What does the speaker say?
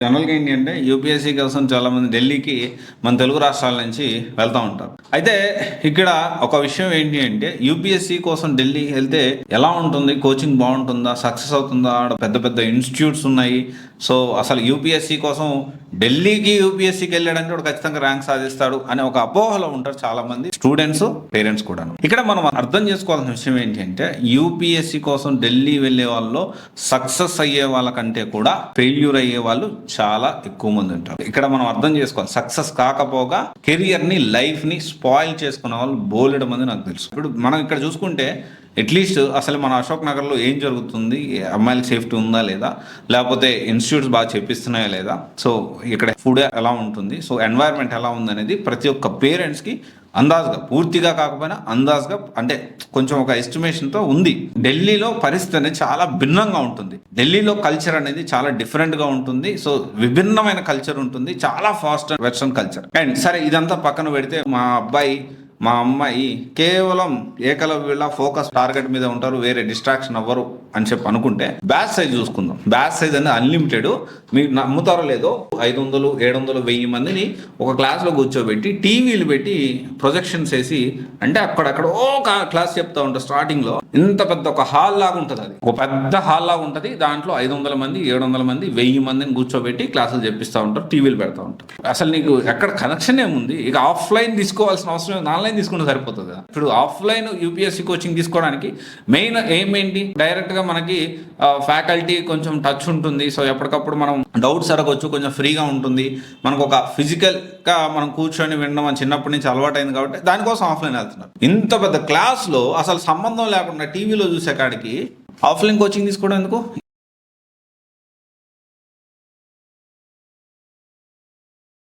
జనరల్గా ఏంటి అంటే యూపీఎస్సీ కోసం చాలా మంది ఢిల్లీకి మన తెలుగు రాష్ట్రాల నుంచి వెళ్తూ ఉంటారు. అయితే ఇక్కడ ఒక విషయం ఏంటి అంటే యూపీఎస్సీ కోసం ఢిల్లీ వెళ్తే ఎలా ఉంటుంది, కోచింగ్ బాగుంటుందా, సక్సెస్ అవుతుందా, ఆడ పెద్ద పెద్ద ఇన్స్టిట్యూట్స్ ఉన్నాయి. సో అసలు యూపీఎస్సీ కోసం ఢిల్లీకి యూపీఎస్సీకి వెళ్ళాడంటే వాడు ఖచ్చితంగా ర్యాంక్ సాధిస్తాడు అనే ఒక అపోహలో ఉంటారు చాలా మంది స్టూడెంట్స్, పేరెంట్స్ కూడా. ఇక్కడ మనం అర్థం చేసుకోవాల్సిన విషయం ఏంటి అంటే యూపీఎస్సీ కోసం ఢిల్లీ వెళ్ళే వాళ్ళలో సక్సెస్ అయ్యే వాళ్ళకంటే కూడా ఫెయిల్యూర్ అయ్యే వాళ్ళు చాలా ఎక్కువ మంది ఉంటారు. ఇక్కడ మనం అర్థం చేసుకోవాలి, సక్సెస్ కాకపోగా కెరియర్ ని, లైఫ్ ని స్పాయిల్ చేసుకునే వాళ్ళు బోలెడు మంది నాకు తెలుసు. ఇప్పుడు మనం ఇక్కడ చూసుకుంటే అట్లీస్ట్ అసలు మన అశోక్ నగర్లో ఏం జరుగుతుంది, అమ్మాయిలకు సేఫ్టీ ఉందా లేదా, లేకపోతే ఇన్స్టిట్యూట్స్ బాగా చెప్పిస్తున్నాయా లేదా, సో ఇక్కడ ఫుడ్ ఎలా ఉంటుంది, సో ఎన్వైరన్మెంట్ ఎలా ఉంది అనేది ప్రతి ఒక్క పేరెంట్స్కి అందాజుగా, పూర్తిగా కాకపోయినా అందాజుగా, అంటే కొంచెం ఒక ఎస్టిమేషన్తో ఉంది. ఢిల్లీలో పరిస్థితి అనేది చాలా భిన్నంగా ఉంటుంది. ఢిల్లీలో కల్చర్ అనేది చాలా డిఫరెంట్గా ఉంటుంది. సో విభిన్నమైన కల్చర్ ఉంటుంది, చాలా fast and western culture. And సరే ఇదంతా పక్కన పెడితే మా అమ్మాయి కేవలం ఏకలవ్యుల ఫోకస్ టార్గెట్ మీద ఉంటారు, వేరే డిస్ట్రాక్షన్ అవ్వరు అని చెప్పి అనుకుంటే బ్యాచ్ సైజ్ చూసుకుందాం. బ్యాచ్ సైజ్ అనేది అన్లిమిటెడ్. మీరు నమ్ముతారో లేదో 500, 700, 1000 మందిని ఒక క్లాస్లో కూర్చోబెట్టి టీవీలు పెట్టి ప్రొజెక్షన్స్ వేసి, అంటే అక్కడక్కడ ఒక క్లాస్ చెప్తా ఉంటారు. స్టార్టింగ్లో ఇంత పెద్ద ఒక హాల్ లాగా ఉంటుంది, అది ఒక పెద్ద హాల్ లాగా ఉంటుంది. దాంట్లో 500 మంది, 700 మంది, 1000 మందిని కూర్చోబెట్టి క్లాసులు చెప్పిస్తూ ఉంటారు, టీవీలు పెడతా ఉంటారు. అసలు నీకు ఎక్కడ కనెక్షన్ ఏముంది? ఇక ఆఫ్లైన్ తీసుకోవాల్సిన అవసరం, ఆన్లైన్ తీసుకుంటే సరిపోతుంది కదా. ఇప్పుడు ఆఫ్లైన్ యూపీఎస్సీ కోచింగ్ తీసుకోవడానికి మెయిన్ ఎయిమ్ ఏంటి? డైరెక్ట్ గా మనకి ఫ్యాకల్టీ కొంచెం టచ్ ఉంటుంది. సో ఎప్పటికప్పుడు మనం డౌట్స్ అడగొచ్చు, కొంచెం ఫ్రీగా ఉంటుంది. మనకు ఒక ఫిజికల్ గా మనం కూర్చొని వినడం అని చిన్నప్పటి నుంచి అలవాటైంది కాబట్టి దానికోసం ఆఫ్లైన్ వెళ్తున్నారు. ఇంత పెద్ద క్లాస్ లో అసలు సంబంధం లేకుండా టీవీలో చూసే కాడికి ఆఫ్లైన్ కోచింగ్ తీసుకోవడం ఎందుకు?